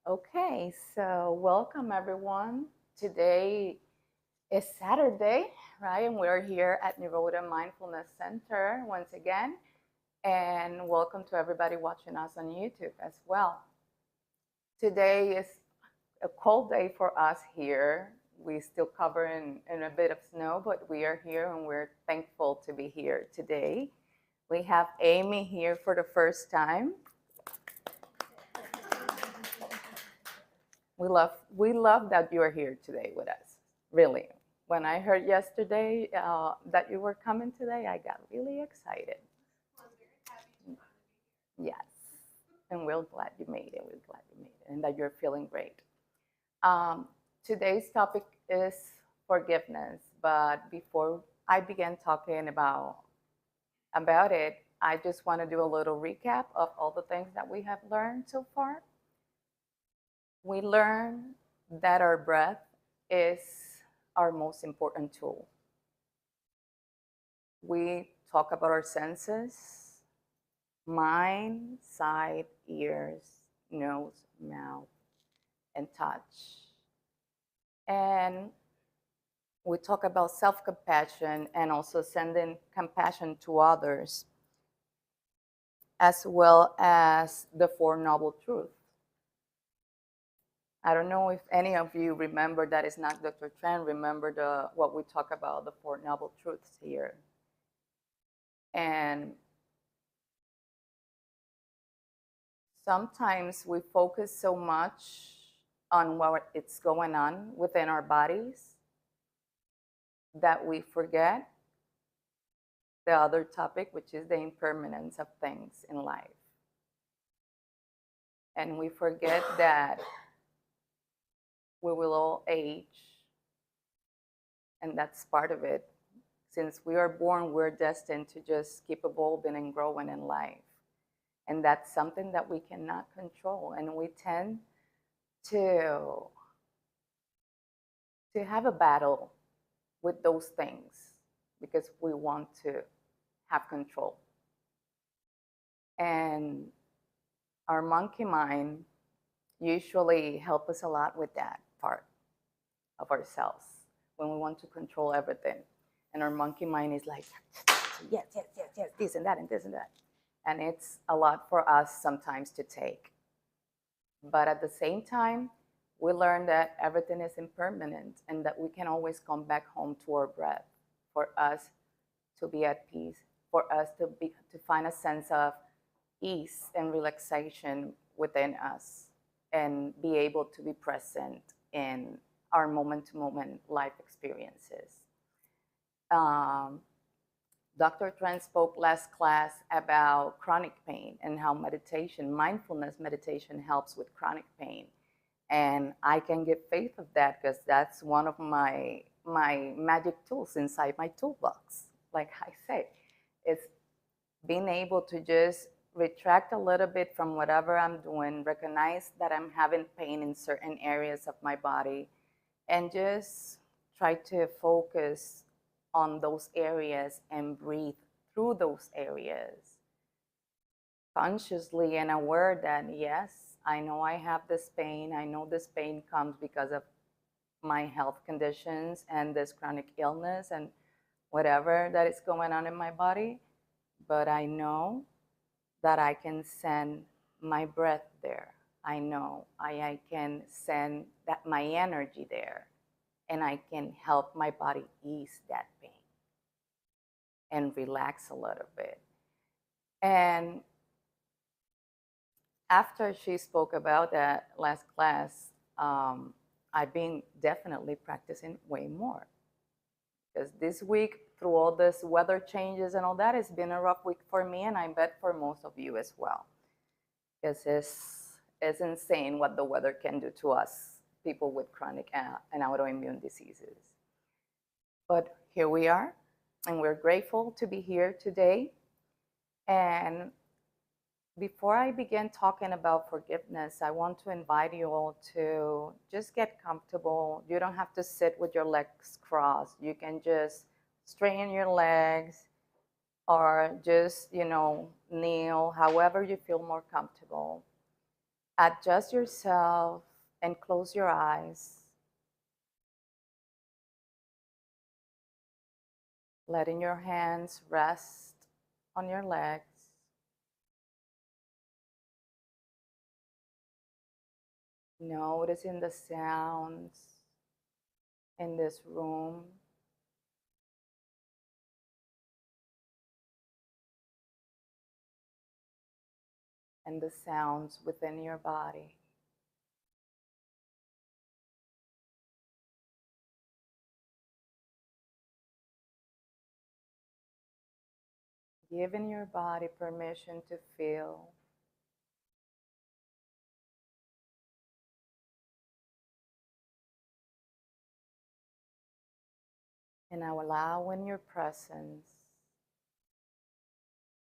Okay, so welcome everyone. Today is Saturday, right? And we're here at Nirodha Mindfulness Center once again. And welcome to everybody watching us on YouTube as well. Today is a cold day for us here. We still cover in a bit of snow, but we are here and we're thankful to be here today. We have Amy here for the first time. We love that you are here today with us. Really, when I heard yesterday that you were coming today, I got really excited. Yes, and we're glad you made it. We're glad you made it, and that you're feeling great. Um, Today's topic is forgiveness, but before I begin talking about it, I just want to do a little recap of all the things that we have learned so far. We learn that our breath is our most important tool. We talk about our senses: mind, sight, ears, nose, mouth, and touch. And we talk about self compassion and also sending compassion to others, as well as the Four Noble Truths. I don't know if any of you remember, that is not Dr. Tran, remember what we talk about, the Four Noble Truths here. And sometimes we focus so much on what it's going on within our bodies that we forget the other topic, which is the impermanence of things in life. And we forget that we will all age, and that's part of it. Since we are born, we're destined to just keep evolving and growing in life. And that's something that we cannot control. And we tend to have a battle with those things because we want to have control. And our monkey mind usually help us a lot with that part of ourselves when we want to control everything. And our monkey mind is like, yes, yes, yes, yes, this and that and this and that. And it's a lot for us sometimes to take. But at the same time, we learn that everything is impermanent and that we can always come back home to our breath for us to be at peace, for us to find a sense of ease and relaxation within us and be able to be present in our moment-to-moment life experiences. Dr. Tran spoke last class about chronic pain and how mindfulness meditation helps with chronic pain. And I can give faith of that because that's one of my magic tools inside my toolbox. Like I say, it's being able to just retract a little bit from whatever I'm doing, recognize that I'm having pain in certain areas of my body, and just try to focus on those areas and breathe through those areas consciously and aware that, yes, I know I have this pain. I know this pain comes because of my health conditions and this chronic illness and whatever that is going on in my body. But I know that I can send my breath there. I know I can send my energy there, and I can help my body ease that pain and relax a little bit. And after she spoke about that last class, I've been definitely practicing way more. Because this week, through all this weather changes and all that, it's been a rough week for me, and I bet for most of you as well. Because it's insane what the weather can do to us, people with chronic and autoimmune diseases. But here we are, and we're grateful to be here today. And before I begin talking about forgiveness, I want to invite you all to just get comfortable. You don't have to sit with your legs crossed. You can just straighten your legs or just, kneel, however you feel more comfortable. Adjust yourself and close your eyes, letting your hands rest on your legs. Noticing the sounds in this room. And the sounds within your body. Giving your body permission to feel. And now allowing your presence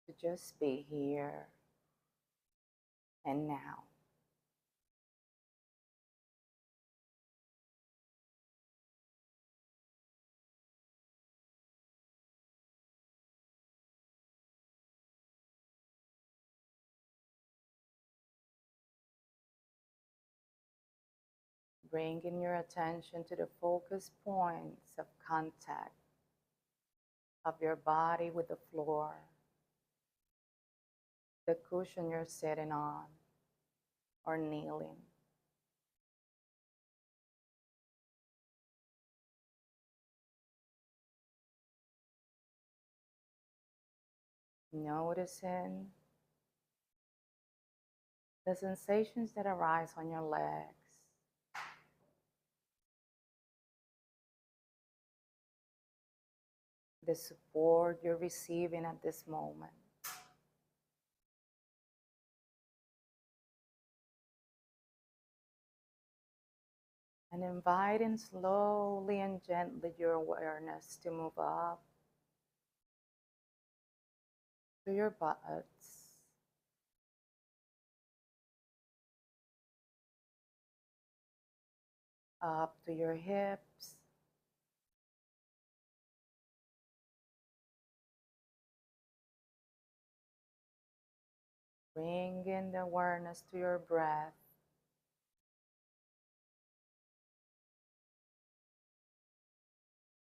to just be here and now. Bringing your attention to the focus points of contact of your body with the floor, the cushion you're sitting on or kneeling. Noticing the sensations that arise on your legs. The support you're receiving at this moment. And inviting slowly and gently your awareness to move up to your buttocks, up to your hips, bringing the awareness to your breath.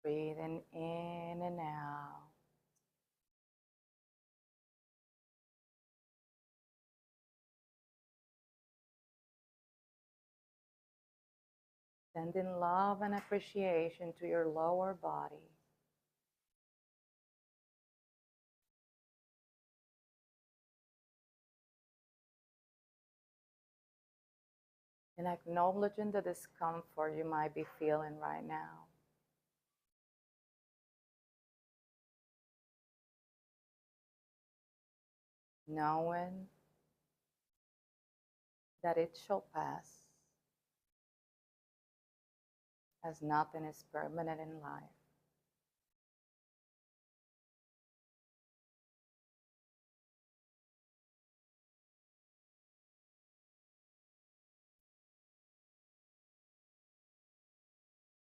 Breathing in and out. Sending love and appreciation to your lower body. And acknowledging the discomfort you might be feeling right now. Knowing that it shall pass, as nothing is permanent in life.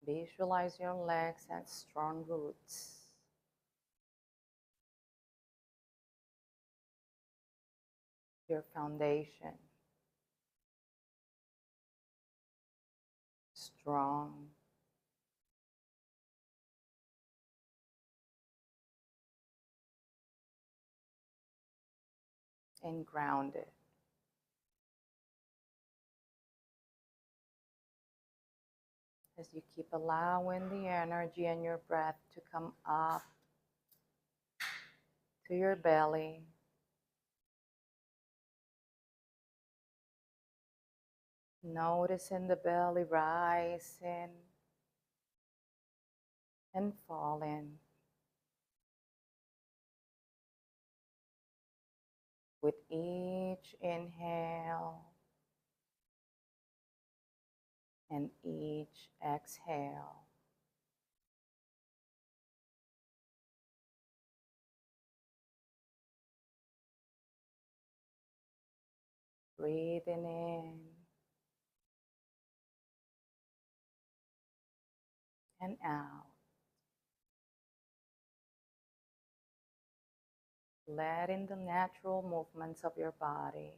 Visualize your legs as strong roots. Your foundation strong and grounded. As you keep allowing the energy and your breath to come up to your belly, noticing the belly rising and falling with each inhale and each exhale. Breathing in and out. Letting the natural movements of your body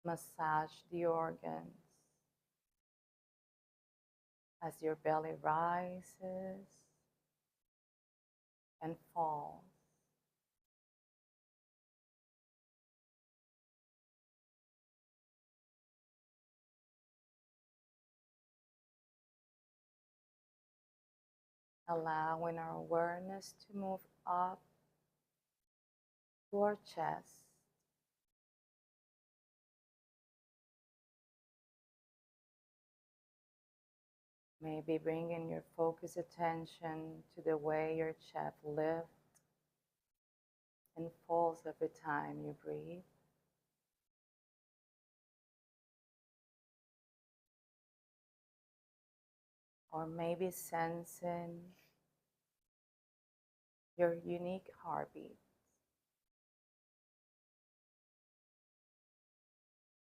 Massage the organs as your belly rises and falls. Allowing our awareness to move up to our chest. Maybe bringing your focused attention to the way your chest lifts and falls every time you breathe. Or maybe sensing your unique heartbeat,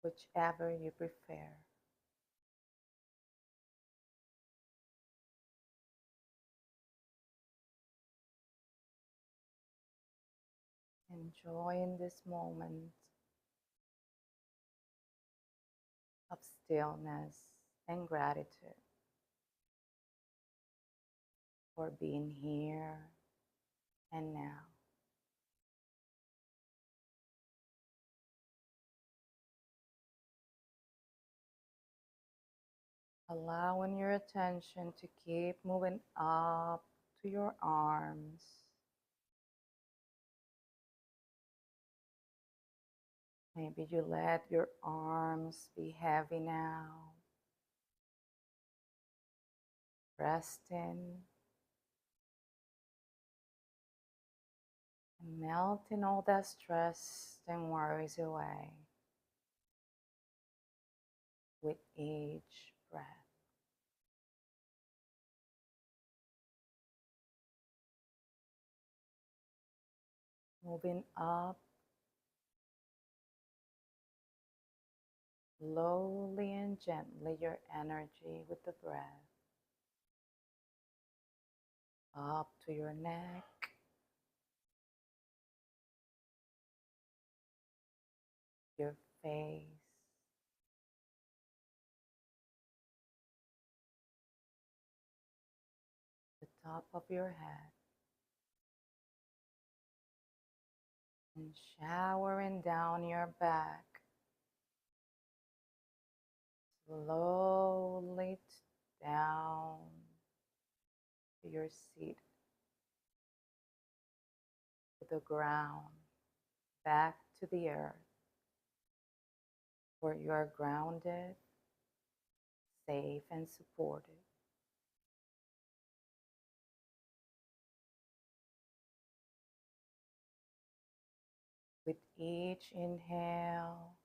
whichever you prefer. Enjoying this moment of stillness and gratitude for being here and now. Allowing your attention to keep moving up to your arms. Maybe you let your arms be heavy now, resting and melting all that stress and worries away with each breath. Moving up slowly and gently your energy with the breath up to your neck, your face, the top of your head, and showering down your back slowly down to your seat, to the ground, back to the earth, where you are grounded, safe, and supported. With each inhale,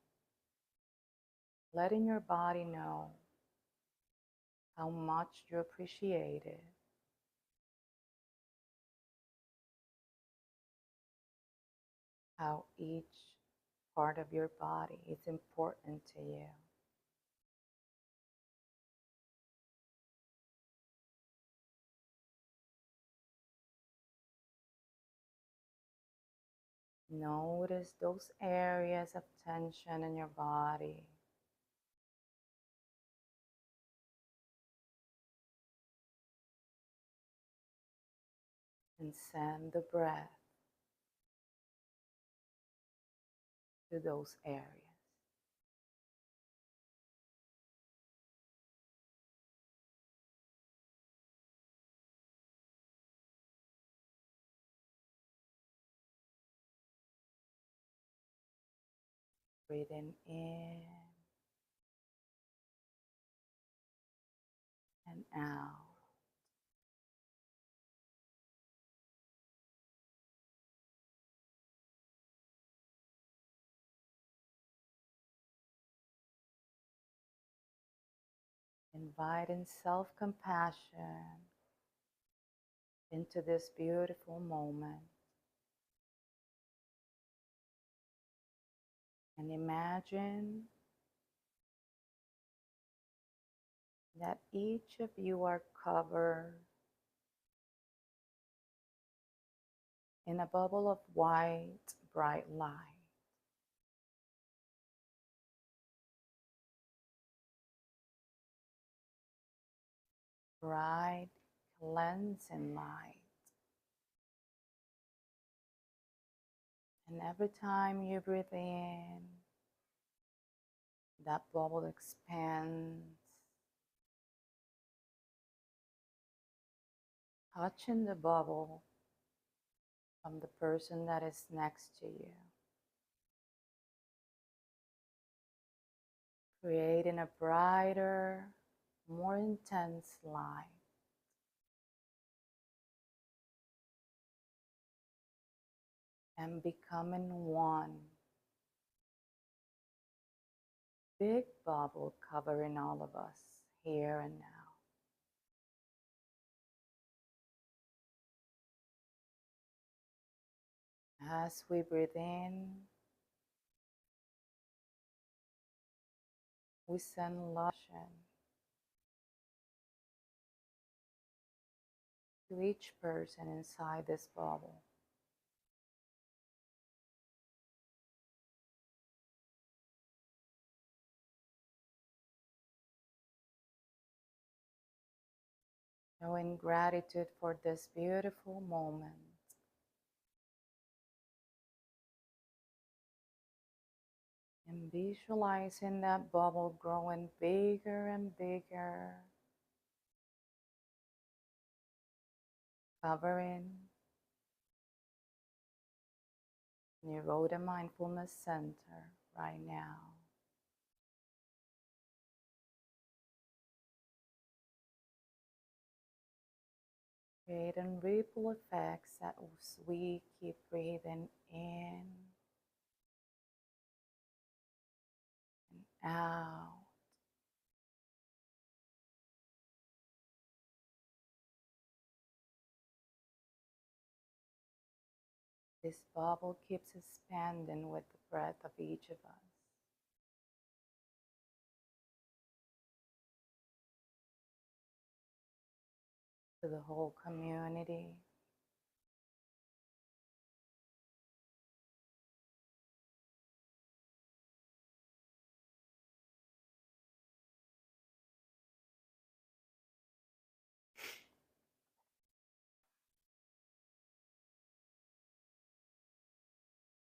letting your body know how much you appreciate it, how each part of your body is important to you. Notice those areas of tension in your body. And send the breath to those areas. Breathing in and out. Inviting self-compassion into this beautiful moment. And imagine that each of you are covered in a bubble of white, bright light. bright, cleansing light. And every time you breathe in, that bubble expands, touching the bubble from the person that is next to you, creating a brighter, more intense light. And becoming one. Big bubble covering all of us here and now. As we breathe in, we send love to each person inside this bubble. Showing gratitude for this beautiful moment. And visualizing that bubble growing bigger and bigger, covering Nirodha Mindfulness Center right now. Creating ripple effects as we keep breathing in and out. This bubble keeps expanding with the breath of each of us. To the whole community.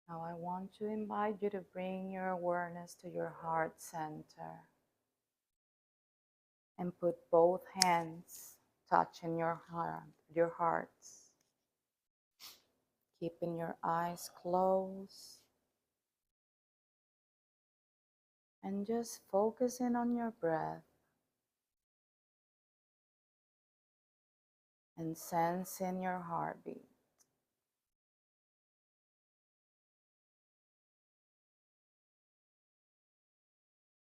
Now I want to invite you to bring your awareness to your heart center and put both hands touching your hearts. Keeping your eyes closed and just focusing on your breath and sensing your heartbeat.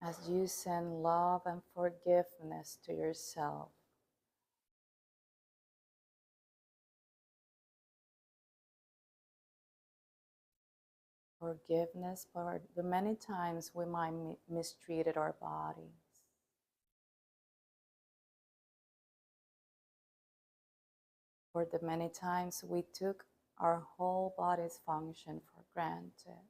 As you send love and forgiveness to yourself. Forgiveness for the many times we might mistreated our bodies. For the many times we took our whole body's function for granted.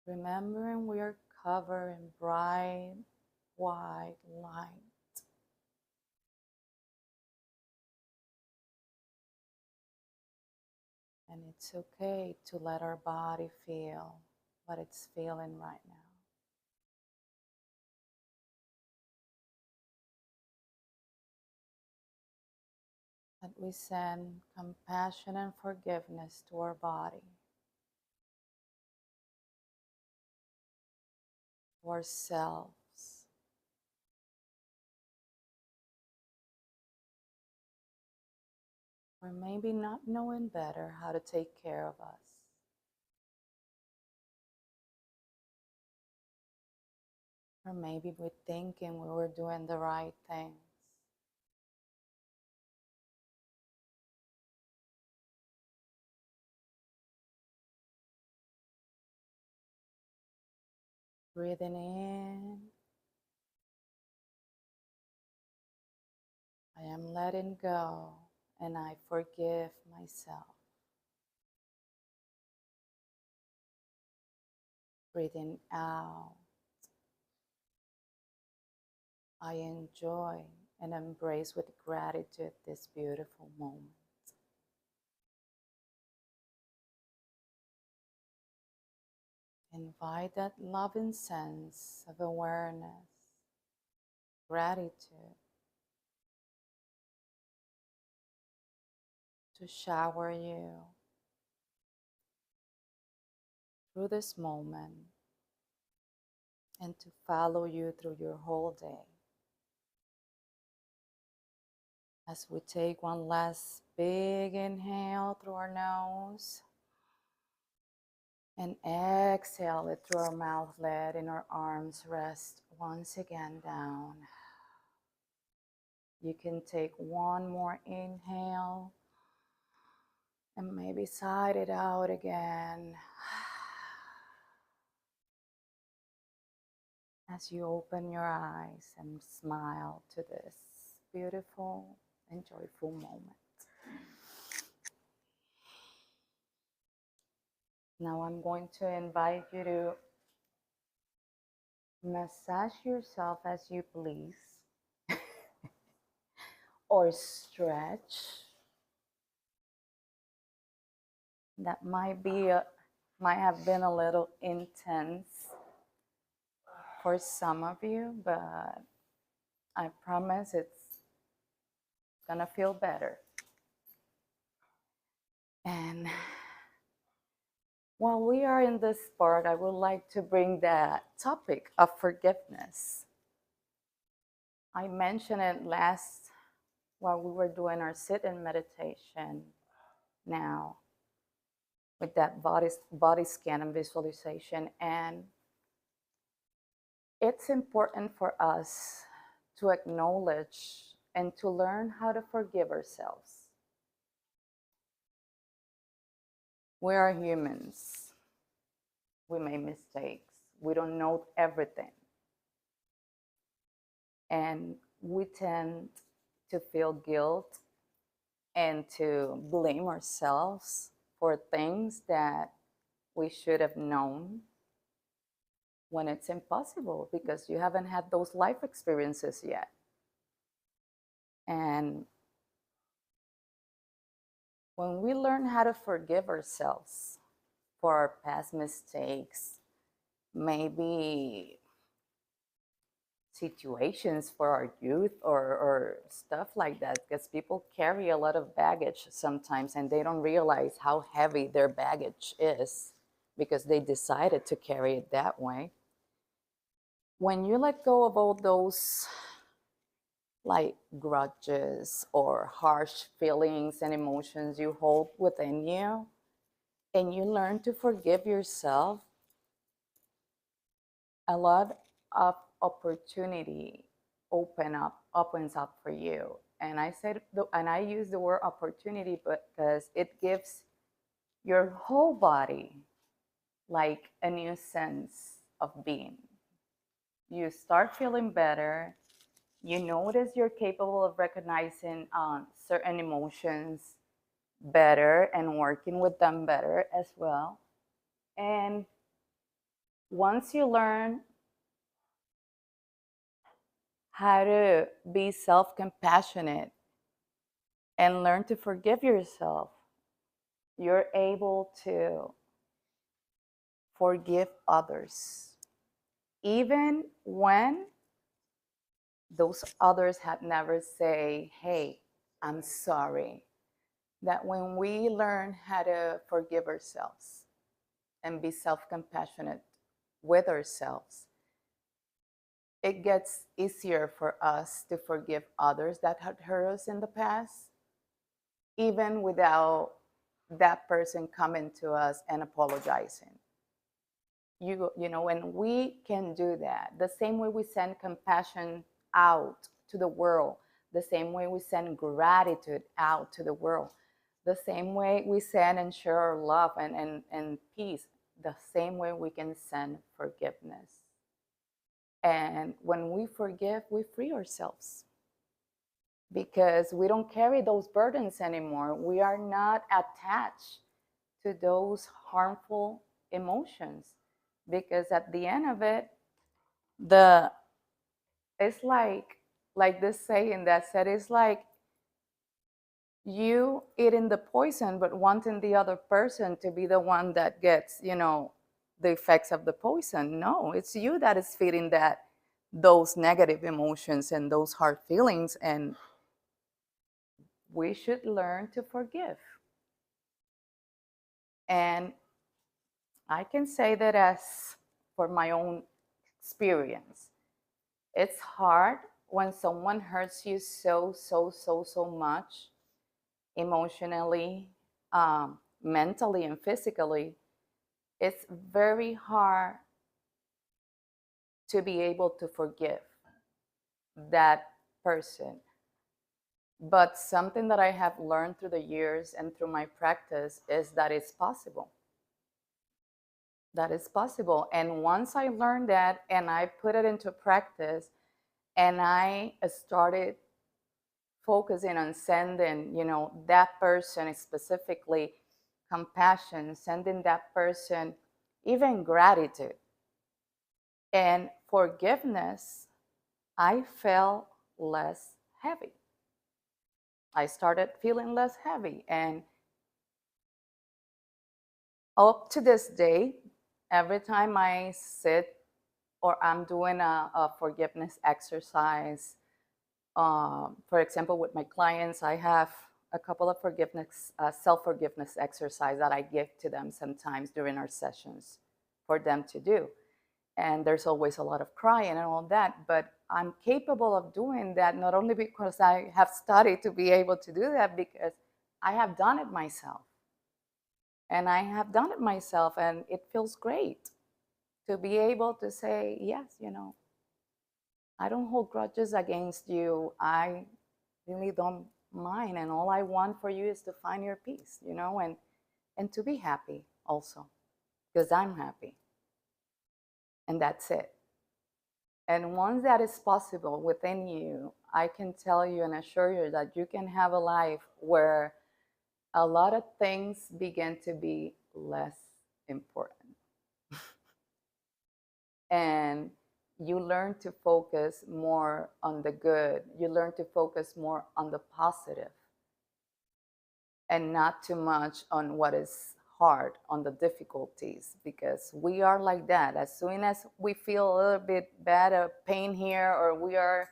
Remembering we are covered in bright, white light. And it's okay to let our body feel what it's feeling right now. That we send compassion and forgiveness to our body, to ourselves. Or maybe not knowing better how to take care of us. Or maybe we're thinking we were doing the right things. Breathing in, I am letting go and I forgive myself. Breathing out, I enjoy and embrace with gratitude this beautiful moment. Invite that loving sense of awareness, gratitude, to shower you through this moment and to follow you through your whole day. As we take one last big inhale through our nose and exhale it through our mouth, letting our arms rest once again down. You can take one more inhale and maybe sigh it out again. As you open your eyes and smile to this beautiful and joyful moment. Now I'm going to invite you to massage yourself as you please, or stretch. That might have been a little intense for some of you, but I promise it's gonna feel better. And while we are in this part, I would like to bring that topic of forgiveness. I mentioned it last while we were doing our sit-in meditation now with that body scan and visualization. And it's important for us to acknowledge and to learn how to forgive ourselves. We are humans. We make mistakes. We don't know everything. And we tend to feel guilt and to blame ourselves for things that we should have known, when it's impossible because you haven't had those life experiences yet. And when we learn how to forgive ourselves for our past mistakes, maybe situations for our youth or stuff like that, because people carry a lot of baggage sometimes and they don't realize how heavy their baggage is because they decided to carry it that way. When you let go of all those like grudges or harsh feelings and emotions you hold within you, and you learn to forgive yourself, a lot of opportunity opens up for you. And I use the word opportunity because it gives your whole body like a new sense of being. You start feeling better. You notice you're capable of recognizing certain emotions better and working with them better as well. And once you learn how to be self-compassionate and learn to forgive yourself, you're able to forgive others, even when those others had never say, hey, I'm sorry. That when we learn how to forgive ourselves and be self-compassionate with ourselves, it gets easier for us to forgive others that had hurt us in the past, even without that person coming to us and apologizing. You know, when we can do that, the same way we send compassion out to the world, the same way we send gratitude out to the world, the same way we send and share our love and peace, the same way we can send forgiveness. And when we forgive, we free ourselves because we don't carry those burdens anymore. We are not attached to those harmful emotions. Because at the end of it, the it's like this saying that said, it's like you eating the poison but wanting the other person to be the one that gets, the effects of the poison. No, it's you that is feeding those negative emotions and those hard feelings, and we should learn to forgive. And I can say that as for my own experience, it's hard when someone hurts you so much, emotionally, mentally, and physically. It's very hard to be able to forgive that person. But something that I have learned through the years and through my practice is that it's possible. That is possible. And once I learned that and I put it into practice, and I started focusing on sending, that person specifically compassion, sending that person even gratitude and forgiveness, I felt less heavy. I started feeling less heavy. And up to this day, every time I sit or I'm doing a forgiveness exercise, for example, with my clients, I have a couple of forgiveness, self-forgiveness exercise that I give to them sometimes during our sessions for them to do. And there's always a lot of crying and all that, but I'm capable of doing that not only because I have studied to be able to do that, because I have done it myself. And I have done it myself, and it feels great to be able to say, yes, I don't hold grudges against you. I really don't mind. And all I want for you is to find your peace, and to be happy also, because I'm happy. And that's it. And once that is possible within you, I can tell you and assure you that you can have a life where a lot of things begin to be less important. And you learn to focus more on the good. You learn to focus more on the positive and not too much on what is hard, on the difficulties, because we are like that. As soon as we feel a little bit bad, a pain here, or we are,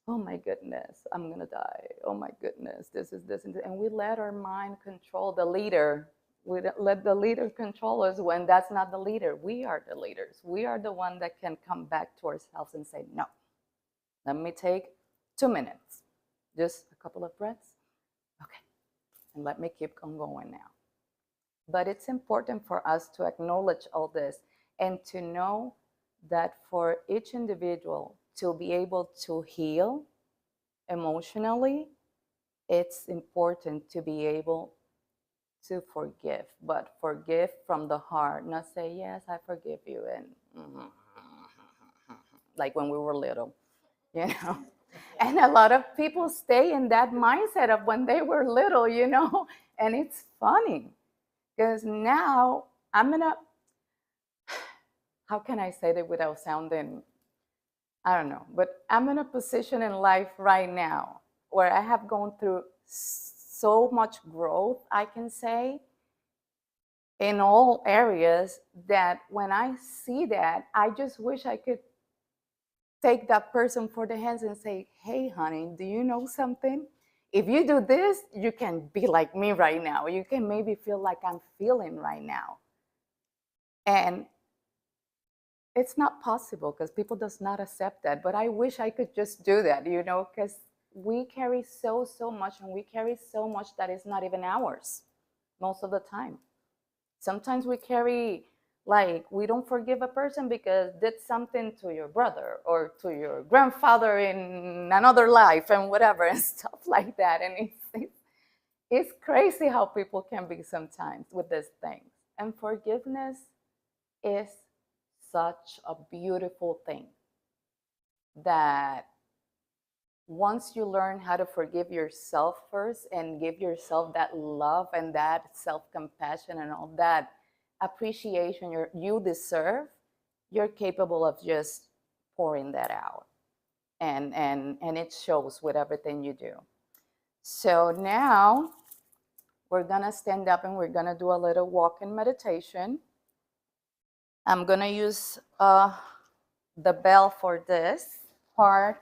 oh my goodness, I'm gonna die. Oh my goodness, this is this and this. And we let our mind control the leader. We let the leader control us when that's not the leader. We are the leaders. We are the one that can come back to ourselves and say, no, let me take 2 minutes, just a couple of breaths. Okay, and let me keep on going now. But it's important for us to acknowledge all this and to know that for each individual to be able to heal emotionally, it's important to be able to forgive, but forgive from the heart, not say, yes, I forgive you, and like when we were little, you know. And a lot of people stay in that mindset of when they were little, and it's funny because now how can I say that without sounding, I don't know, but I'm in a position in life right now where I have gone through so much growth, I can say, in all areas, that when I see that, I just wish I could take that person for the hands and say, hey, honey, do you know something? If you do this, you can be like me right now. You can maybe feel like I'm feeling right now. And it's not possible because people does not accept that. But I wish I could just do that, because we carry so much, and we carry so much that is not even ours most of the time. Sometimes we carry, like, we don't forgive a person because did something to your brother or to your grandfather in another life and whatever and stuff like that. And it's crazy how people can be sometimes with these things. And forgiveness is such a beautiful thing that once you learn how to forgive yourself first and give yourself that love and that self-compassion and all that appreciation you deserve, you're capable of just pouring that out. And it shows with everything you do. So now we're gonna stand up and we're gonna do a little walking meditation. I'm gonna use the bell for this part.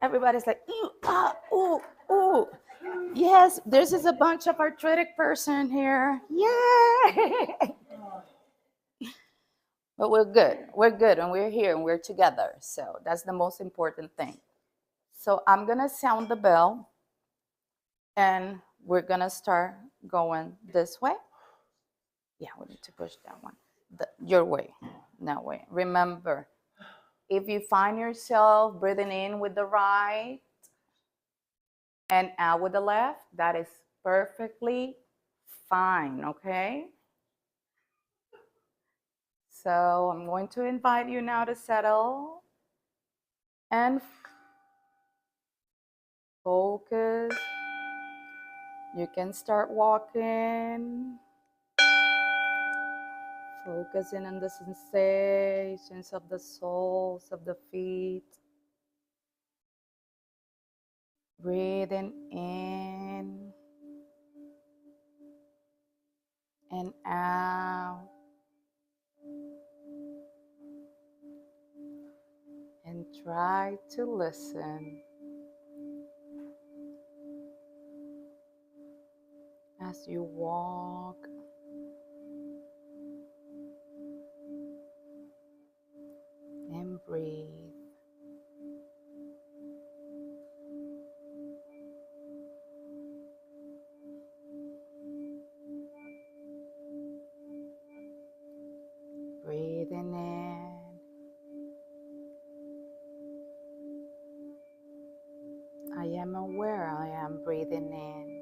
Everybody's like, ooh, ah, ooh, ooh. Yes, this is a bunch of arthritic person here. Yay! But we're good. We're good, and we're here, and we're together. So that's the most important thing. So I'm gonna sound the bell, and we're gonna start going this way. Yeah, we need to push that one. Your way, that way. Remember, if you find yourself breathing in with the right and out with the left, that is perfectly fine, okay? So I'm going to invite you now to settle and focus. You can start walking, focusing on the sensations of the soles of the feet. Breathing in and out. And try to listen as you walk and breathe. Breathing in I am aware I am breathing in.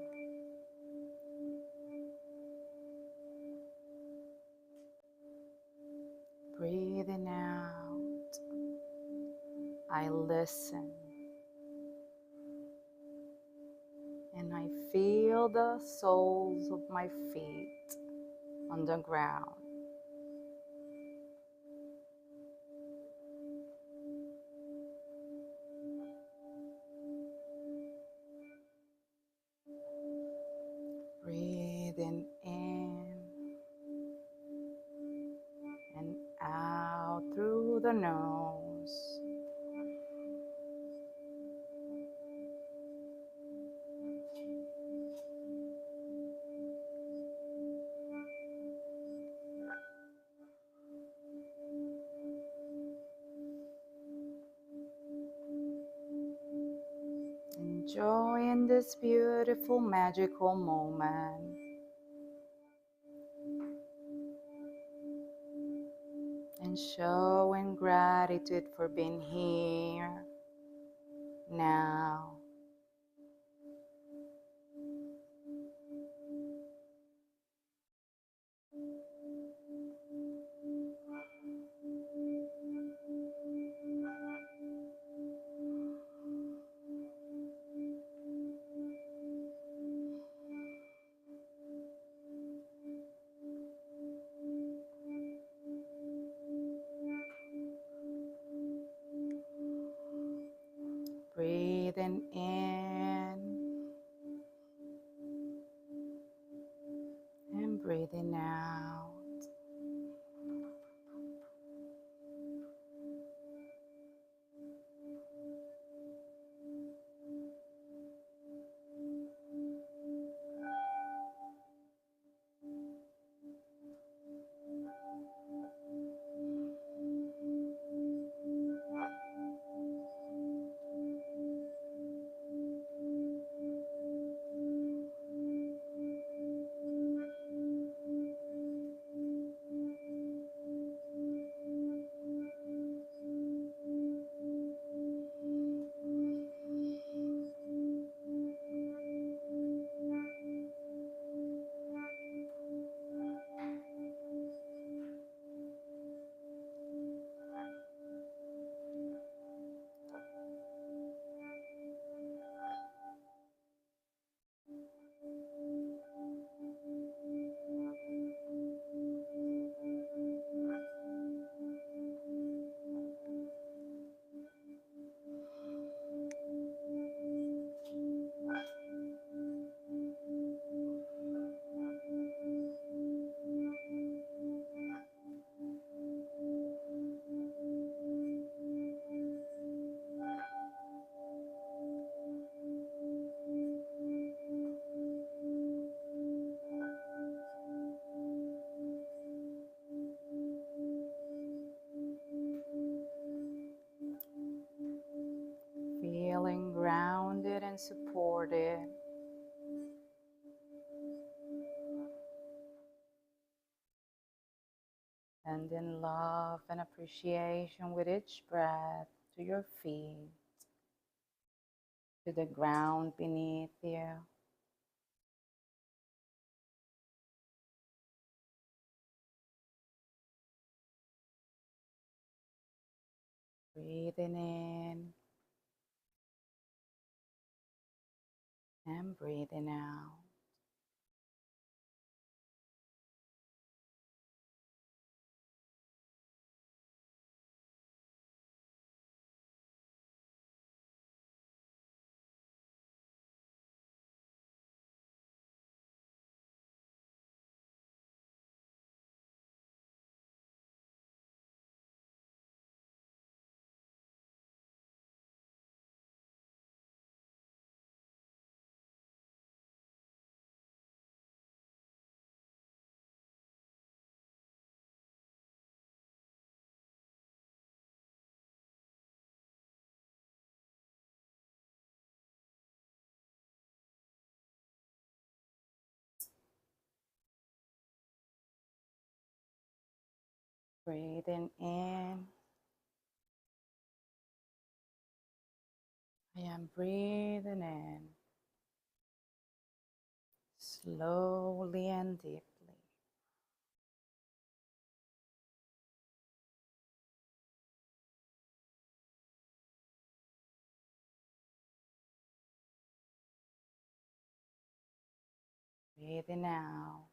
Breathing out, I listen. And I feel the soles of my feet on the ground. Breathing in and out through the nose. Enjoying this beautiful, magical moment. And showing gratitude for being here now. Breathing in and breathing out. Feeling grounded and supported. And in love and appreciation with each breath to your feet, to the ground beneath you. Breathing in and breathing out. Breathing in. I am breathing in slowly and deeply. Breathing out.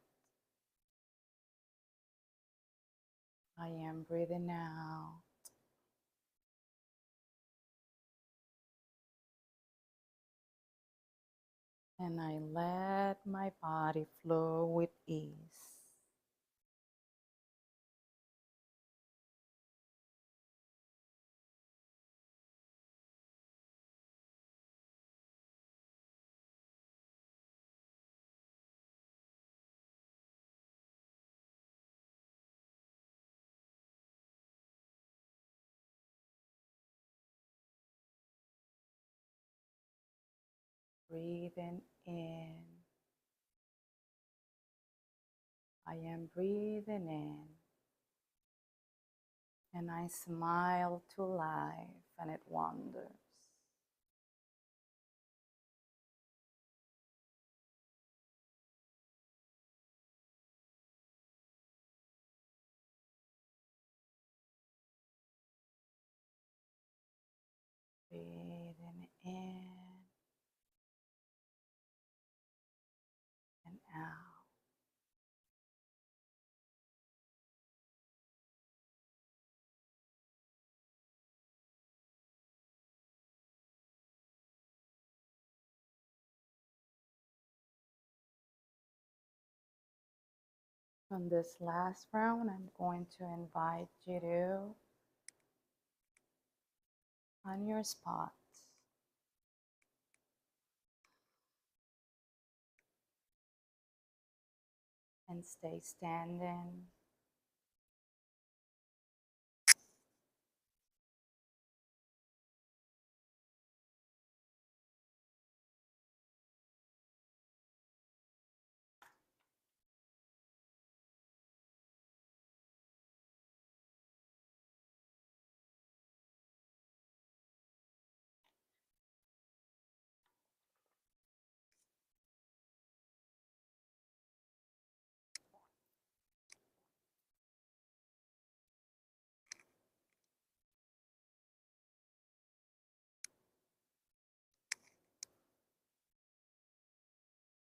I am breathing out. And I let my body flow with ease. Breathing in. I am breathing in. And I smile to life and it wanders. Breathing in and out. On this last round, I'm going to invite you to, on your spot, and stay standing.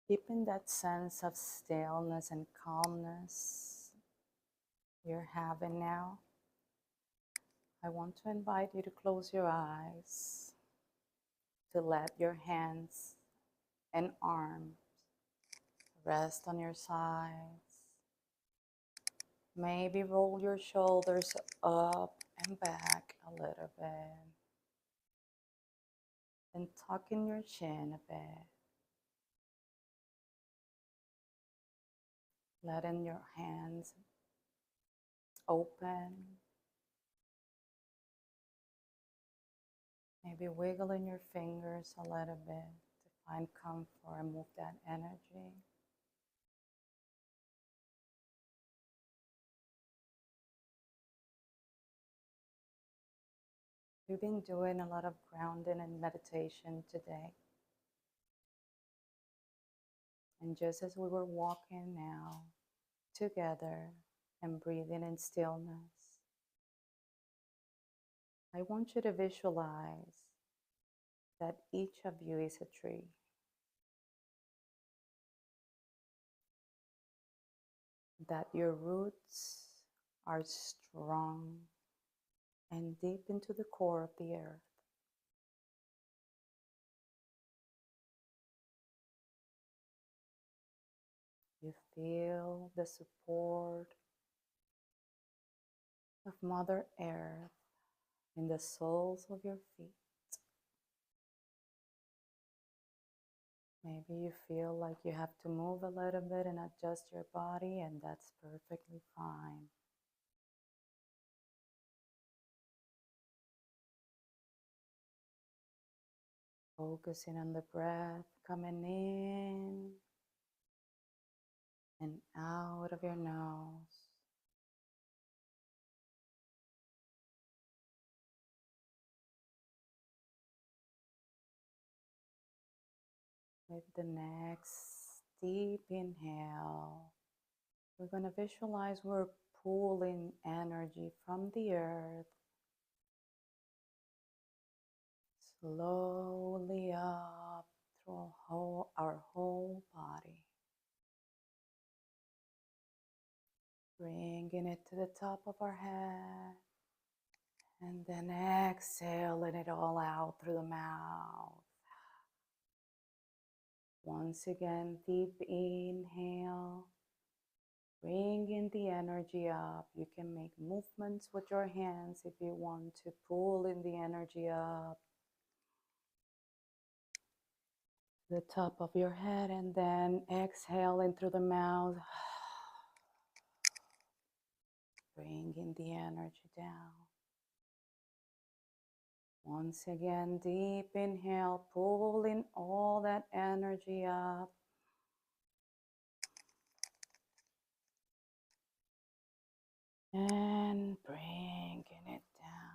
Keeping that sense of stillness and calmness you're having now, I want to invite you to close your eyes, to let your hands and arms rest on your sides. Maybe roll your shoulders up and back a little bit. And tuck in your chin a bit. Letting your hands open Maybe wiggling your fingers a little bit to find comfort and move that energy. We've been doing a lot of grounding and meditation today. And just as we were walking now together and breathing in stillness, I want you to visualize that each of you is a tree. That your roots are strong and deep into the core of the earth. You feel the support of Mother Earth in the soles of your feet. Maybe you feel like you have to move a little bit and adjust your body, and that's perfectly fine. Focusing on the breath coming in and out of your nose. With the next deep inhale, we're going to visualize we're pulling energy from the earth slowly up through our whole body. Bringing it to the top of our head. And then exhaling it all out through the mouth. Once again, deep inhale. Bringing the energy up. You can make movements with your hands if you want to pull in the energy up. The top of your head, and then exhaling through the mouth. Bringing the energy down. Once again, deep inhale, pulling all that energy up. And bringing it down.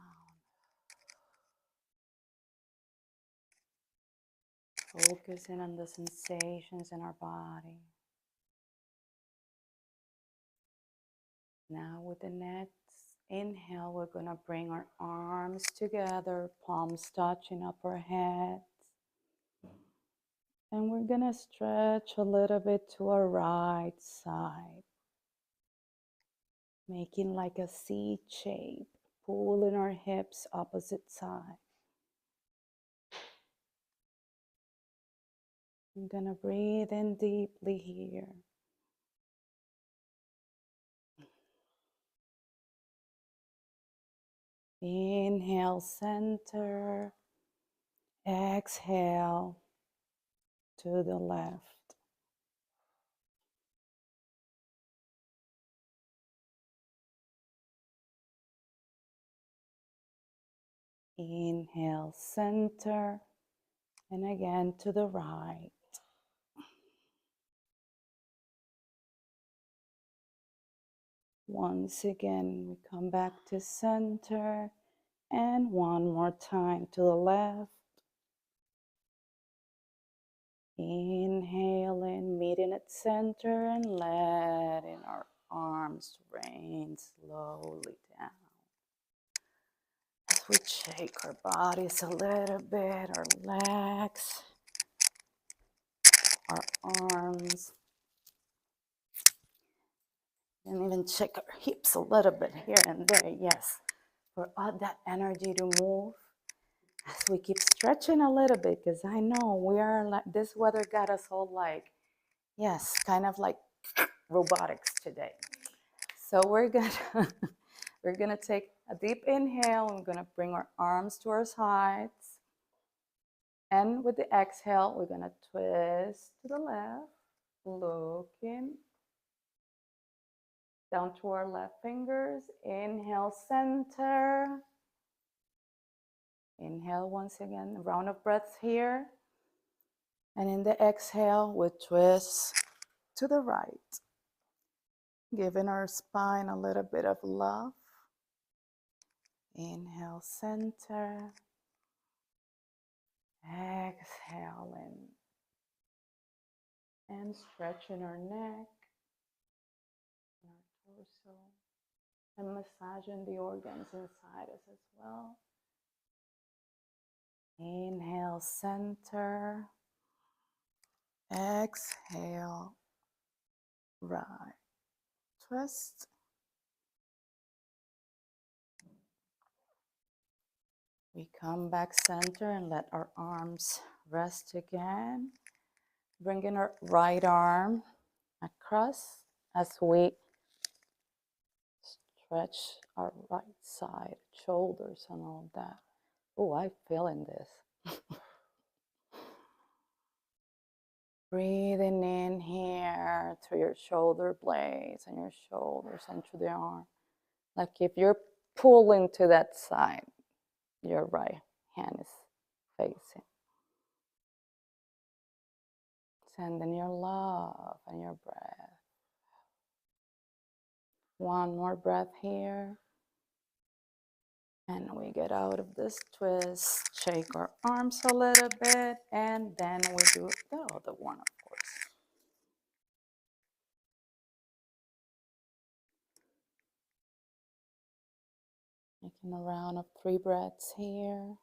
Focusing on the sensations in our body. Now with the next inhale, we're going to bring our arms together, palms touching up our heads. And we're going to stretch a little bit to our right side, making like a C shape, pulling our hips opposite side. I'm going to breathe in deeply here. Inhale, center. Exhale to the left. Inhale, center. And again to the right. Once again, we come back to center. And one more time to the left. Inhaling, meeting at center and letting our arms rain slowly down. As we shake our bodies a little bit, our legs, our arms, and even shake our hips a little bit here and there, yes. For all that energy to move as we keep stretching a little bit, because I know we are like, this weather got us all like, yes, kind of like robotics today. So we're gonna take a deep inhale, and we're gonna bring our arms to our sides. And with the exhale, we're gonna twist to the left, looking down to our left fingers. Inhale, center. Inhale once again, a round of breaths here. And in the exhale, we twist to the right, giving our spine a little bit of love. Inhale, center. Exhaling. And stretching our neck, and our torso, and massaging the organs inside us as well. Inhale, center. Exhale, right. Twist. We come back center and let our arms rest again. Bringing our right arm across as we stretch our right side, shoulders and all that. Oh, I'm feeling this. Breathing in here through your shoulder blades and your shoulders and through the arm. Like if you're pulling to that side, your right hand is facing. Sending your love and your breath. One more breath here. And we get out of this twist, shake our arms a little bit, and then we do the other one, of course. Making a round of 3 breaths here.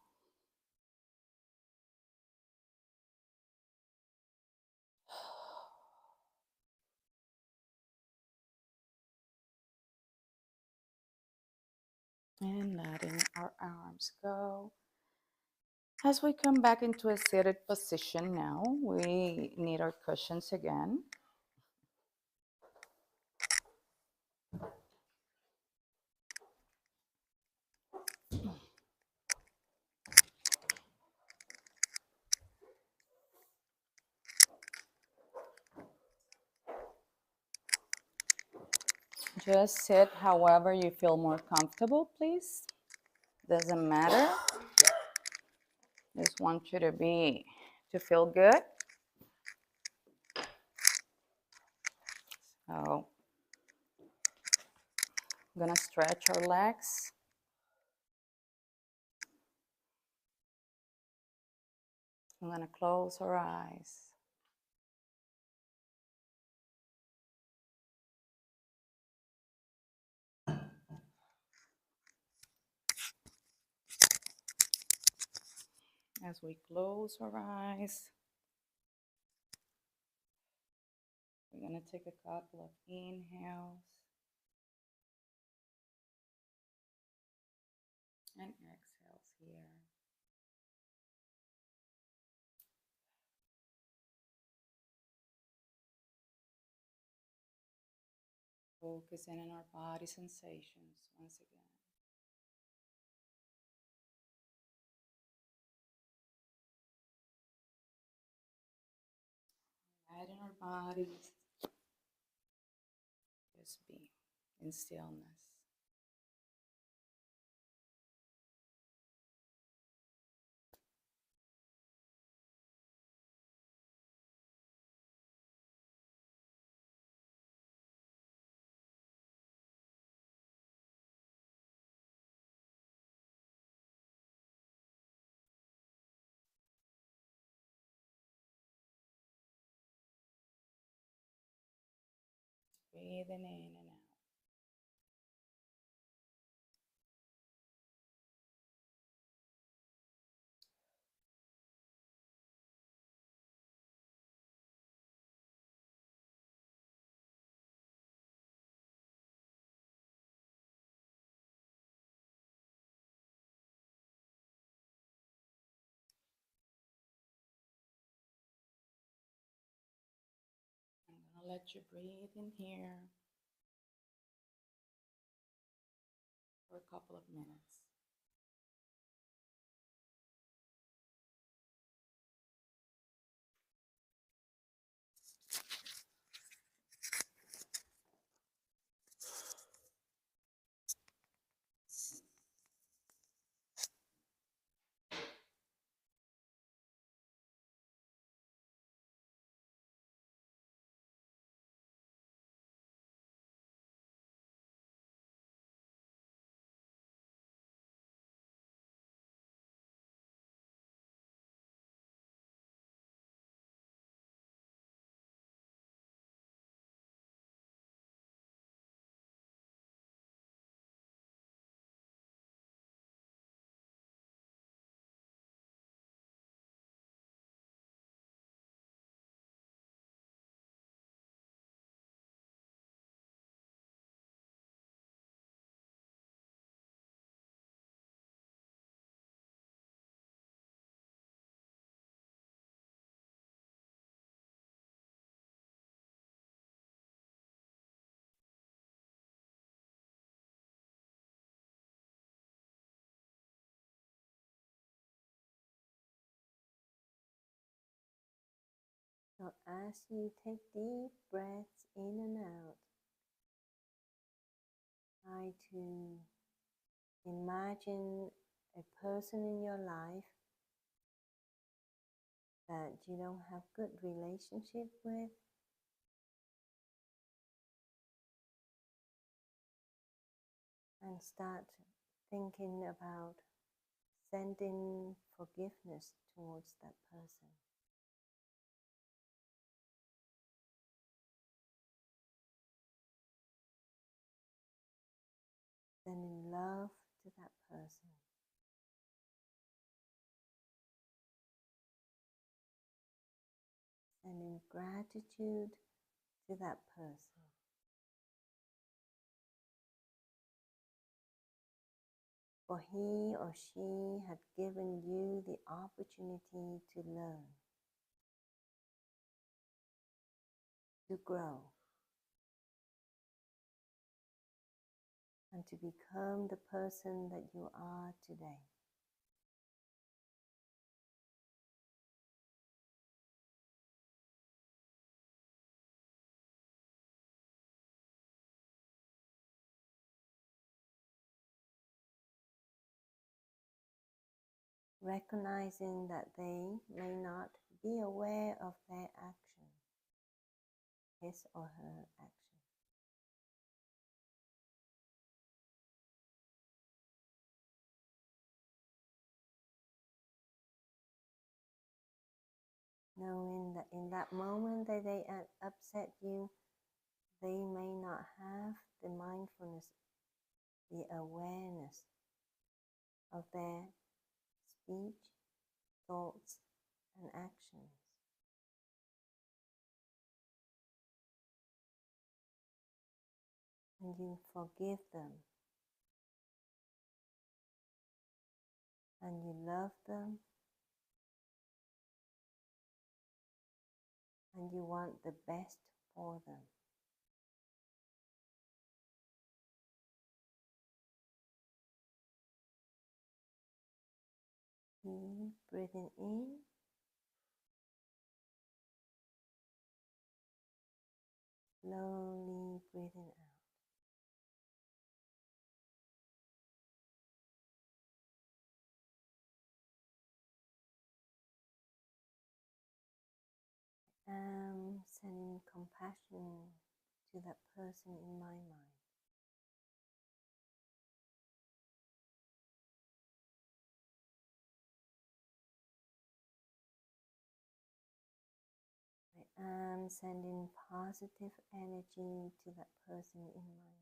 And letting our arms go. As we come back into a seated position now, we need our cushions again. Just sit however you feel more comfortable, please. Doesn't matter. Just want you to feel good. So I'm gonna stretch our legs. I'm gonna close our eyes. As we close our eyes, we're gonna take a couple of inhales and exhales here. Focusing on our body sensations once again. Letting our bodies just be in stillness. Breathing in and out. I'm gonna let you breathe in here for a couple of minutes. But as you take deep breaths in and out, try to imagine a person in your life that you don't have good relationship with, and start thinking about sending forgiveness towards that person. Sending love to that person. Sending gratitude to that person. For he or she had given you the opportunity to learn, to grow, and to become the person that you are today. Recognizing that they may not be aware of their action, his or her action. Knowing that in that moment that they upset you, they may not have the mindfulness, the awareness of their speech, thoughts, and actions. And you forgive them. And you love them. And you want the best for them. Keep breathing in. Slowly breathing out. Sending compassion to that person in my mind. I am sending positive energy to that person in my mind.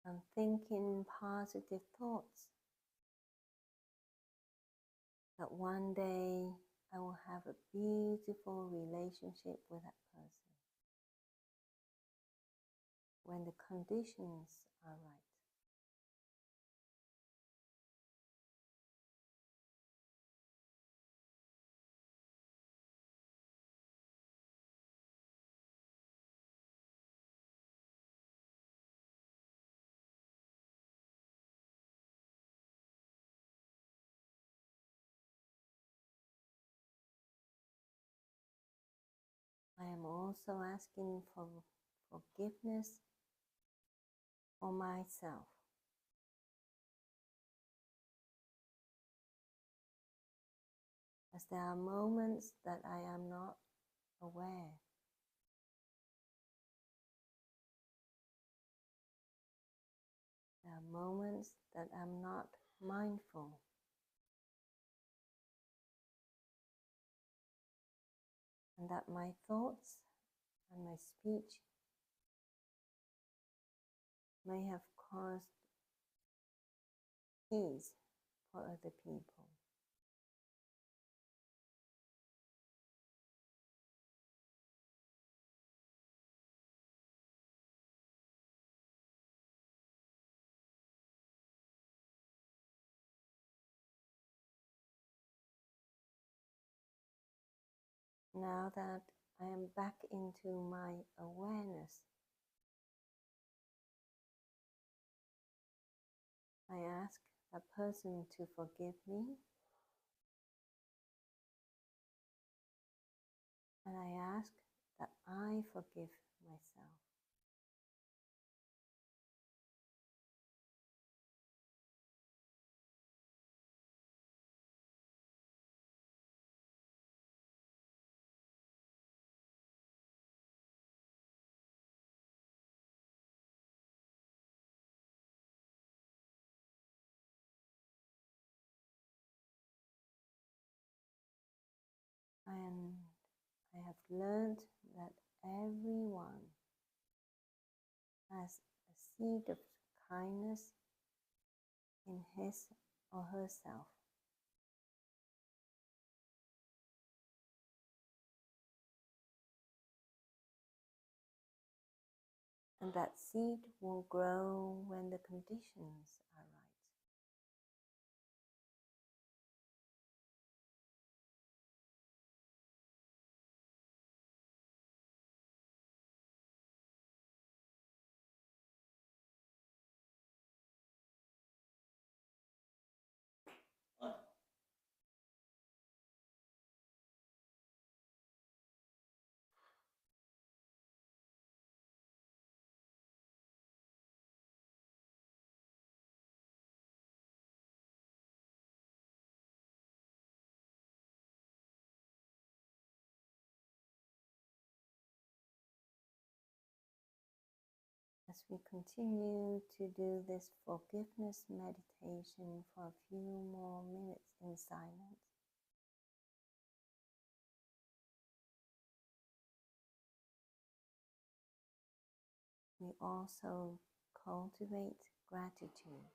I'm thinking positive thoughts that one day I will have a beautiful relationship with that person when the conditions are right. I am also asking for forgiveness for myself. As there are moments that I am not aware that are moments that I'm not mindful. And that my thoughts and my speech may have caused peace for other people. Now that I am back into my awareness, I ask that person to forgive me, and I ask that I forgive myself. And I have learned that everyone has a seed of kindness in his or herself. And that seed will grow when the conditions are right. As we continue to do this forgiveness meditation for a few more minutes in silence, we also cultivate gratitude.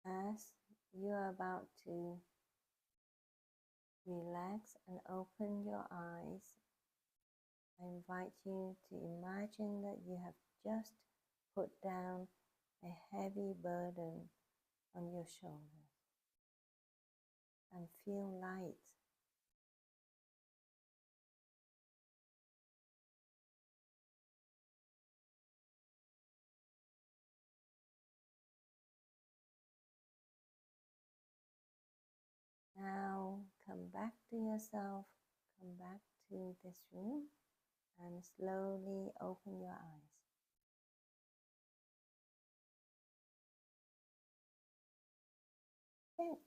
As you are about to relax and open your eyes, I invite you to imagine that you have just put down a heavy burden on your shoulders and feel light. Now come back to yourself, come back to this room and slowly open your eyes. think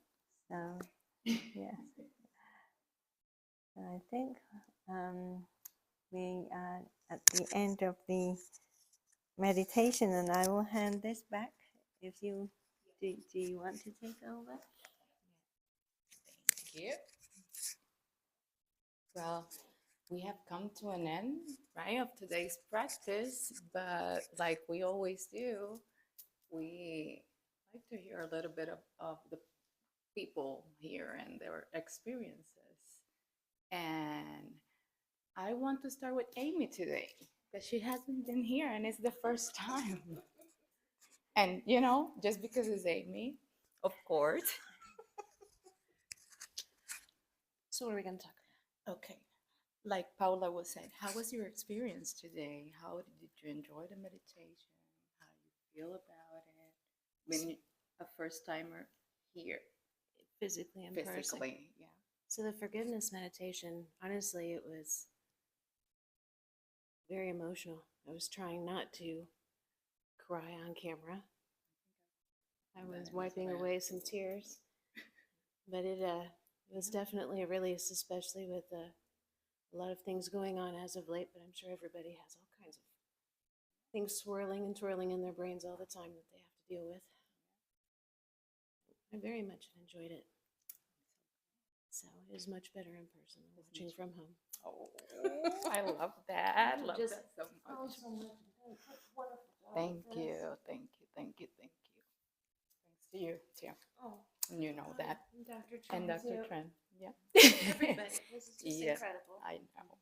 so. Yes. I think we are at the end of the meditation, and I will hand this back. If you do you want to take over? Thank you. Well, we have come to an end, right, of today's practice, but like we always do, we like to hear a little bit of the people here and their experiences. And I want to start with Amy today because she hasn't been here and it's the first time. And you know, just because it's Amy, of course. So what are we going to talk about? Okay. Like Paula was saying, how was your experience today? How did you enjoy the meditation? How do you feel about it? When you, a first timer here, Physically and person. physically, yeah. So the forgiveness meditation, honestly, it was very emotional. I was trying not to cry on camera. I was wiping away some tears, but it was definitely a release, especially with a lot of things going on as of late. But I'm sure everybody has all kinds of things swirling and twirling in their brains all the time that they have to deal with. I very much enjoyed it. So it is much better in person than watching from home. Oh, I love that. Love that so much. Thank you, thank you, thank you, thank you. Thanks to you, too. Oh, You know that. Dr. And Tran, Dr. too. Tran, yeah. Everybody. This is just Yeah, incredible. I know.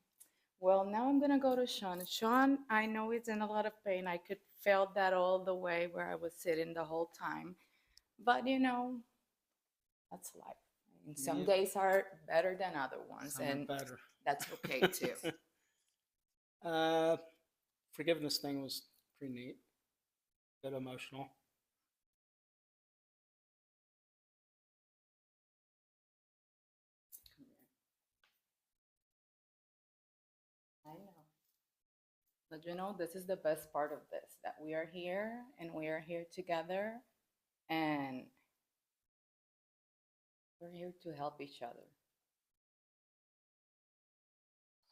Well, now I'm gonna go to Sean. Sean, I know it's in a lot of pain. I could feel that all the way where I was sitting the whole time. But you know, that's life. And some Yeah. days are better than other ones, Some are and better. that's okay too. Forgiveness thing was pretty neat. Bit emotional. I know. But you know, this is the best part of this, that we are here and we are here together and we're here to help each other.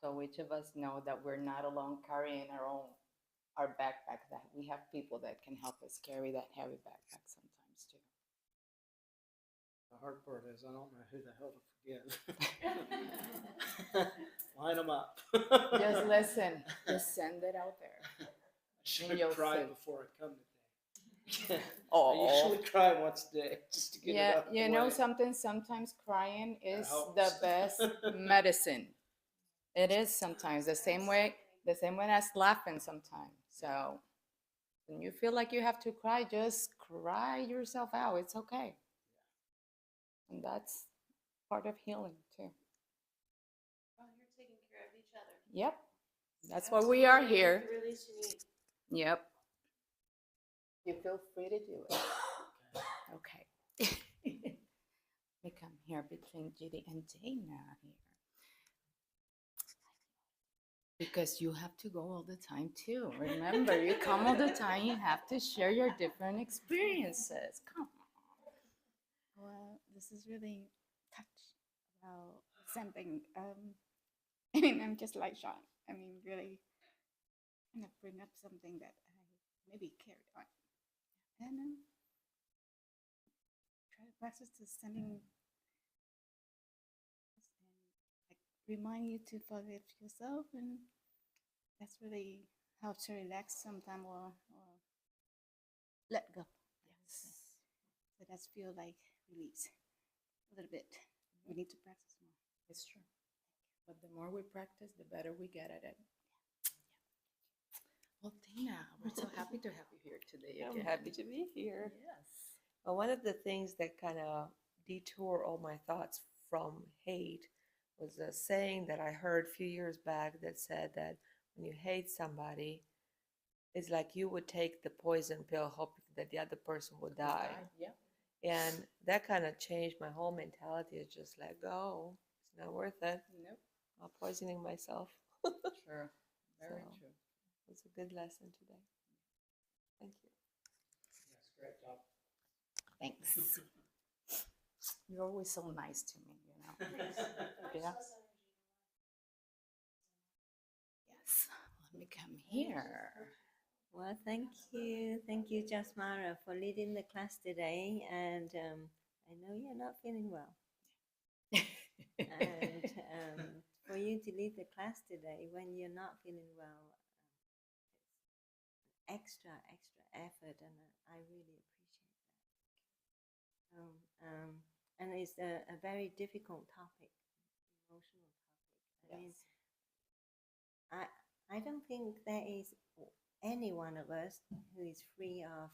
So each of us know that we're not alone carrying our backpack, that we have people that can help us carry that heavy backpack sometimes too. The hard part is I don't know who the hell to forgive. Line them up. Just listen, just send it out there. I should and you'll cry see. before I come today. I Oh, usually cry once a day just to get it yeah, out the you know way. something, sometimes crying is helps. the best medicine. It is sometimes the same way as laughing sometimes. So when you feel like you have to cry, just cry yourself out. It's okay. And that's part of healing too. Well, you're taking care of each other. Yep. That's why we are here. The release you need. Yep. You feel free to do it. Okay. We come here between Judy and Dana here. Because you have to go all the time too. Remember, you come all the time, you have to share your different experiences. Come on. Well, this is really touched about something. I mean, I'm just like Sean. I mean, really kind of bring up something that I maybe carried on. And try to practice to sending and like remind you to forgive yourself, and that's really helps to relax sometime or let go. Yes. So that's feel like release a little bit. We need to practice more. It's true. But the more we practice, the better we get at it. Well, Dana, we're so happy to have you here today. I'm again. happy to be here. Yes. Well, one of the things that kind of detour all my thoughts from hate was a saying that I heard a few years back that said that when you hate somebody, it's like you would take the poison pill hoping that the other person would die. Yeah. And that kind of changed my whole mentality. It's just let go. It's not worth it. Nope. I'm poisoning myself. True. Very So- true. It's a good lesson today. Thank you. Yes, great job. Thanks. You're always so nice to me, you know. Yeah. Yes. Let me come here. Well, thank you. Thank you, Jasmara, for leading the class today. And I know you're not feeling well. And for you to lead the class today when you're not feeling well, extra effort, and I really appreciate that. And it's a very difficult topic, emotional topic. I mean, I don't think there is any one of us who is free of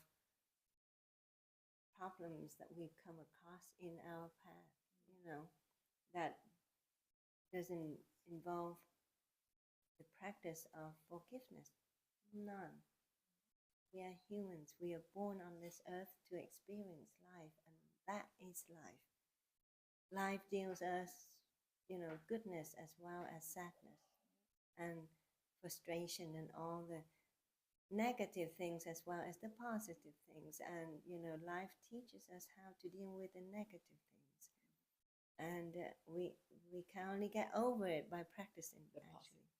problems that we come across in our path, that doesn't involve the practice of forgiveness. None. We are humans. We are born on this earth to experience life, and that is life. Life deals us, goodness as well as sadness and frustration and all the negative things as well as the positive things. And, life teaches us how to deal with the negative things. And we can only get over it by practicing, actually.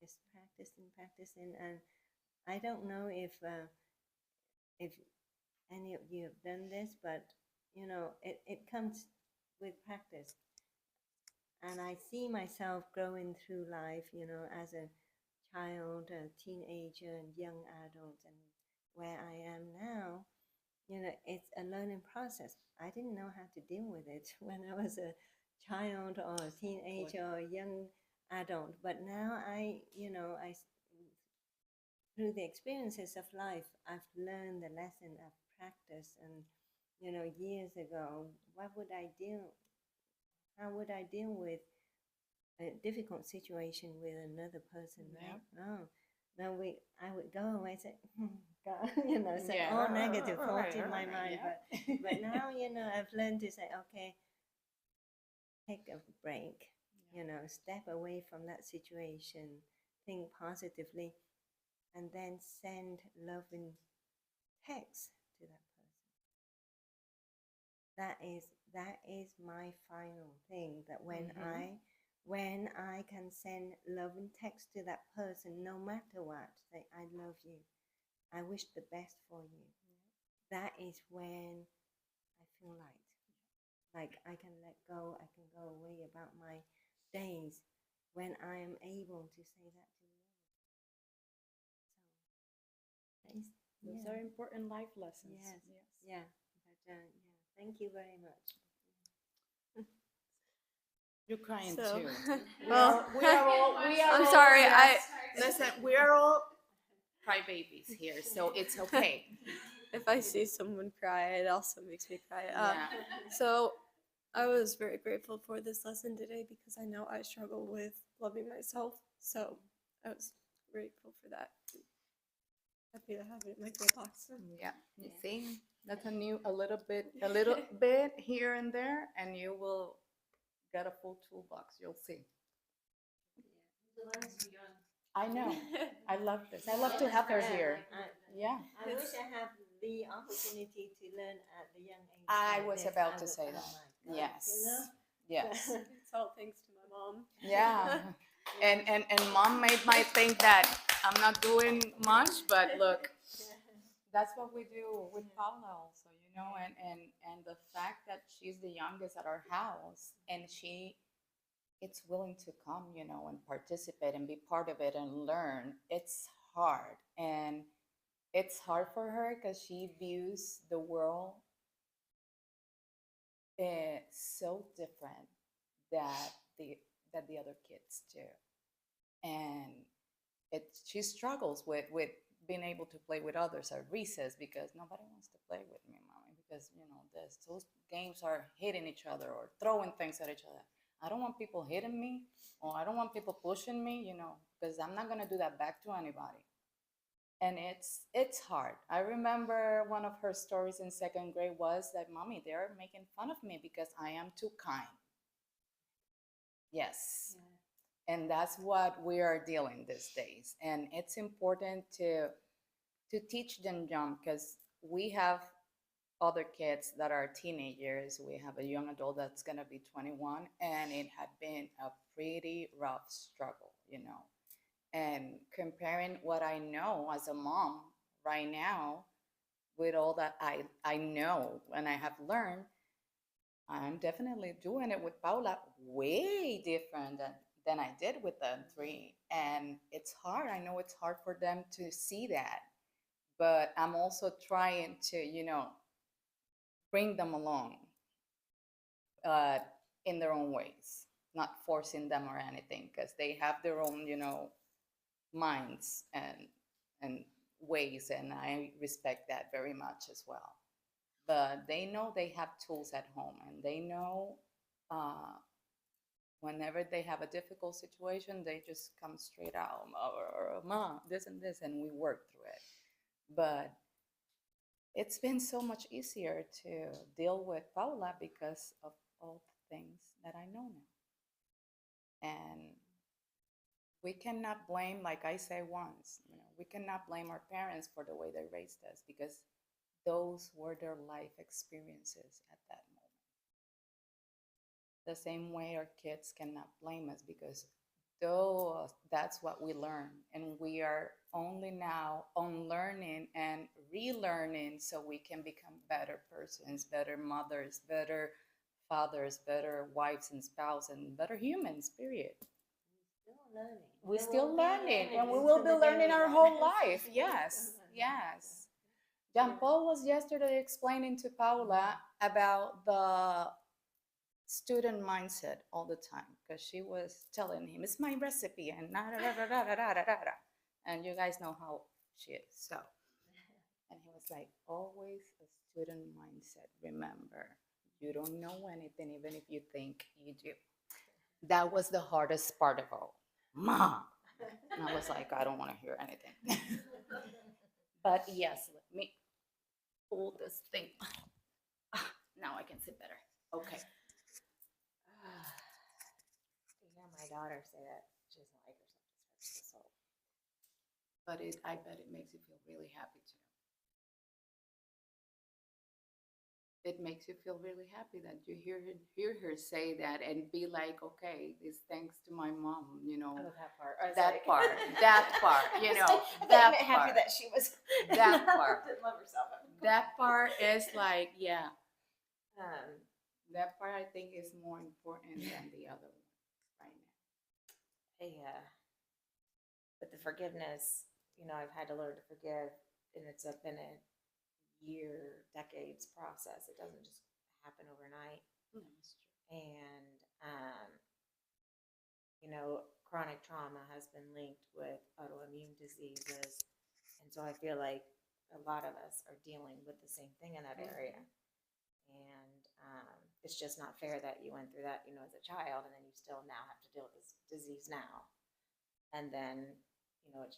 Just practicing. And I don't know if any of you have done this, but it comes with practice. And I see myself growing through life, as a child, a teenager, and young adult, and where I am now, it's a learning process. I didn't know how to deal with it when I was a child or a teenager or a young adult, but now through the experiences of life, I've learned the lesson of practice. And years ago, how would I deal with a difficult situation with another person? Yeah. Right? No, I would go away and say, God, say all negative thoughts in my mind. Yeah. But now, I've learned to say, okay, take a break, step away from that situation, think positively, and then send loving text to that person. That is my final thing, that when I can send loving text to that person, no matter what, say, I love you, I wish the best for you. That is when I feel light. Like I can let go, I can go away about my days when I am able to say that to the other. So Those are important life lessons. Yes. Yeah. But thank you very much. You're crying So- too. Well, I'm sorry, listen, we are all crybabies here, so it's okay. if I see someone cry, it also makes me cry. Yeah. So I was very grateful for this lesson today because I know I struggle with loving myself. So I was grateful for that. Happy to have it in my toolbox. Yeah, you see, that's a little bit here and there, and you will get a full toolbox. You'll see. I know. I love this. I love to have her here. Yeah. I wish I have the opportunity to learn at the young age. I like was this. about I to would- say oh that. my God, Yes. Yes. It's all thanks to my mom. Yeah. And mom might think that I'm not doing much, but look, that's what we do with Paula also, and the fact that she's the youngest at our house and it's willing to come, and participate and be part of it and learn. It's hard. And it's hard for her because she views the world so different that the other kids do. And she struggles with being able to play with others at recess because nobody wants to play with me, mommy, because those games are hitting each other or throwing things at each other. I don't want people hitting me, or I don't want people pushing me, because I'm not gonna do that back to anybody. And it's hard. I remember one of her stories in second grade was that, mommy, they're making fun of me because I am too kind. Yes. And that's what we are dealing these days. And it's important to teach them young, because we have other kids that are teenagers. We have a young adult that's going to be 21, and it had been a pretty rough struggle, you know. And comparing what I know as a mom right now with all that I know and I have learned, I'm definitely doing it with Paula way different than I did with the three. And it's hard. I know it's hard for them to see that. But I'm also trying to, you know, bring them along uh, in their own ways, not forcing them or anything, because they have their own, you know, minds and ways, and I respect that very much as well. But they know they have tools at home, and they know uh, whenever they have a difficult situation, they just come straight out, or ma, this and this, and we work through it. But it's been so much easier to deal with Paula because of all the things that I know now. And we cannot blame, like I said once, you know, we cannot blame our parents for the way they raised us because those were their life experiences at that moment. The same way our kids cannot blame us because though that's what we learn, and we are only now unlearning and relearning so we can become better persons, better mothers, better fathers, better wives and spouses, and better humans, period. We're still learning, and we will be learning our whole life. Yes, yes. Jean Paul was yesterday explaining to Paula about the student mindset all the time because she was telling him, it's my recipe, and da, da, da, da, da, da, da, da, da. And you guys know how she is. So, and he was like, always a student mindset. Remember, you don't know anything, even if you think you do. That was the hardest part of all. Mom. And I was like, I don't want to hear anything. But yes, let me pull this thing. Now I can sit better. Okay. You hear my daughter say that she doesn't like herself, just hurts the soul. But I bet it makes you feel really happy too. It makes you feel really happy that you hear her say that and be like, okay, it's thanks to my mom, you know. Oh, that part. That part, that part, you know, that that happy part. that she was That part. didn't love herself. That part is like, yeah, Um, that part I think is more important than the other one right now. But the forgiveness, you know, I've had to learn to forgive, and it's been a year, decades process. It doesn't just happen overnight. No, that's true. And you know, chronic trauma has been linked with autoimmune diseases, and so I feel like a lot of us are dealing with the same thing in that area. And it's just not fair that you went through that, you know, as a child, and then you still now have to deal with this disease now. And then, you know, it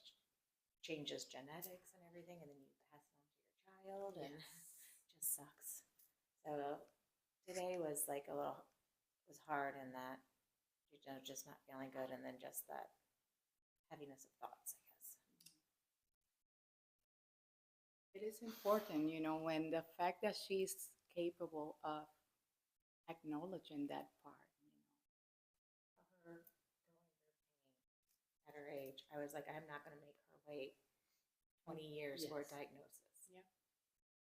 changes genetics and everything, and then you pass it on to your child, and it just sucks. So today was like was hard in that, you know, just not feeling good, and then just that heaviness of thoughts, I guess. It is important, you know, when the fact that she's capable of acknowledging that part, you know. Her going through pain at her age, I was like, I'm not going to make her wait 20 years for a diagnosis. Yeah.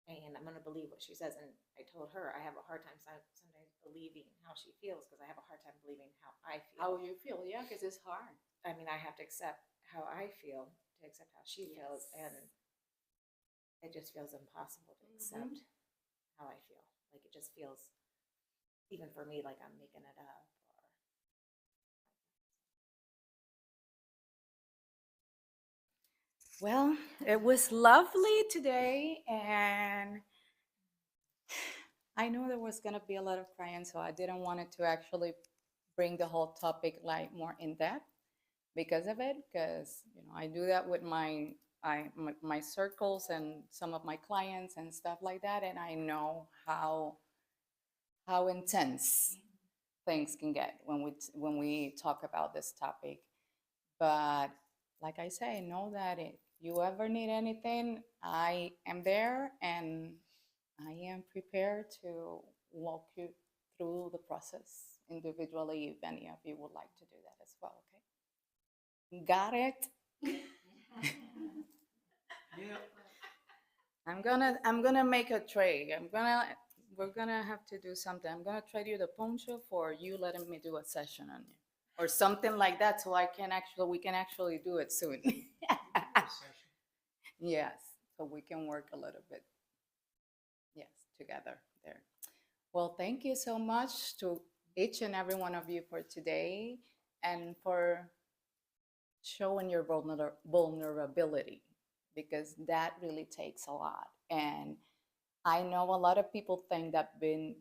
And I'm going to believe what she says. And I told her I have a hard time sometimes believing how she feels because I have a hard time believing how I feel. How you feel, yeah, because it's hard. I mean, I have to accept how I feel to accept how she feels, and it just feels impossible to accept how I feel. Like it just feels, even for me, like I'm making it up. Well, it was lovely today, and I know there was gonna be a lot of crying, so I didn't want it to actually bring the whole topic like more in depth because of it. Because you know, I do that with my circles and some of my clients and stuff like that, and I know how intense things can get when we talk about this topic. But like I say, know that if you ever need anything, I am there, and I am prepared to walk you through the process individually if any of you would like to do that as well, okay? Got it? I'm gonna make a trade. We're gonna have to do something. I'm gonna trade you the poncho for you letting me do a session on you. Or something like that so we can actually do it soon. Yes, so we can work a little bit. Yes, together there. Well, thank you so much to each and every one of you for today and for showing your vulnerability because that really takes a lot. And I know a lot of people think that being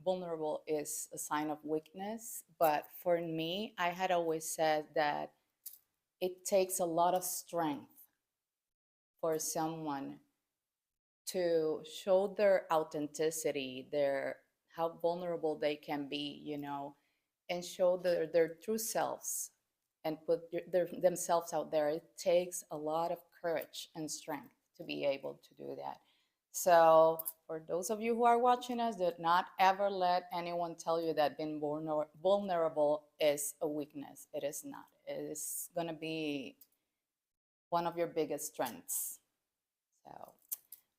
vulnerable is a sign of weakness, but for me, I had always said that it takes a lot of strength for someone to show their authenticity, their how vulnerable they can be, and show their true selves and put themselves out there. It takes a lot of courage and strength to be able to do that. So, for those of you who are watching us, do not ever let anyone tell you that being vulnerable is a weakness. It is not. It is going to be one of your biggest strengths. So,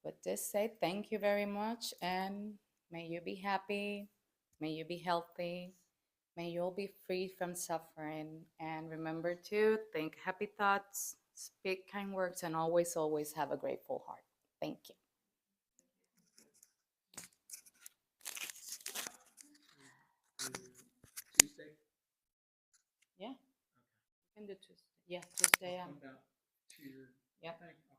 with this said, thank you very much, and may you be happy, may you be healthy, may you all be free from suffering, and remember to think happy thoughts, speak kind words, and always, always have a grateful heart. Thank you. Tuesday? Yeah, we can do Tuesday. Yeah, Tuesday. Come down to your Yep. thing.